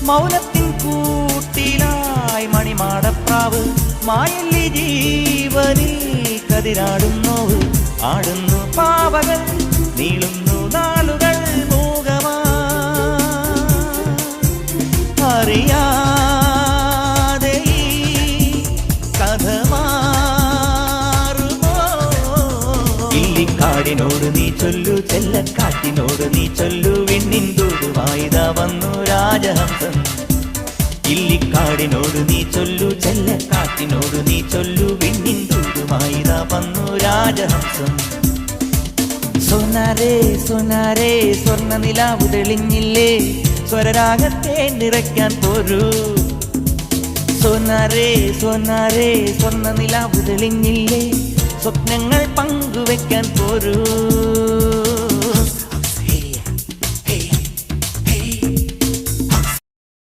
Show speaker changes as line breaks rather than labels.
മൗനത്തിൻ കൂട്ടിലായി മണിമാടപ്രാവ് മായല്ലി ജീവനിൽ കതിരാടുന്നോവ് ആടുന്നു പാവകൾ നീളുന്നു നാളുകൾ മൂകമാ അറിയാതെ ഈ കഥ മാറുമോ ഇല്ലിക്കാടിനോട് നീ ചൊല്ലു ചെല്ലക്കാട്ടിനോട് നീ ചൊല്ലു വിണ്ണിൻതൂതുമായിതാ വന്നു രാജഹംസം ഇല്ലിക്കാടിനോട് നീ ചൊല്ലു ചെല്ലക്കാട്ടിനോട് നീ ചൊല്ലു വിണ്ണിൻതൂതുമായിതാ വന്നു രാജഹംസം സോനാരേ സോനാരേ സ്വർണ്ണ നിലാവ് തെളിഞ്ഞില്ലേ സ്വരരാഗത്തെ നിറയ്ക്കാൻ പോരൂ സോനാരേ സോനാരേ സ്വർണ്ണ നിലാവ് തെളിഞ്ഞില്ലേ സ്വപ്നങ്ങൾ പങ്കുവെക്കാൻ പോരൂ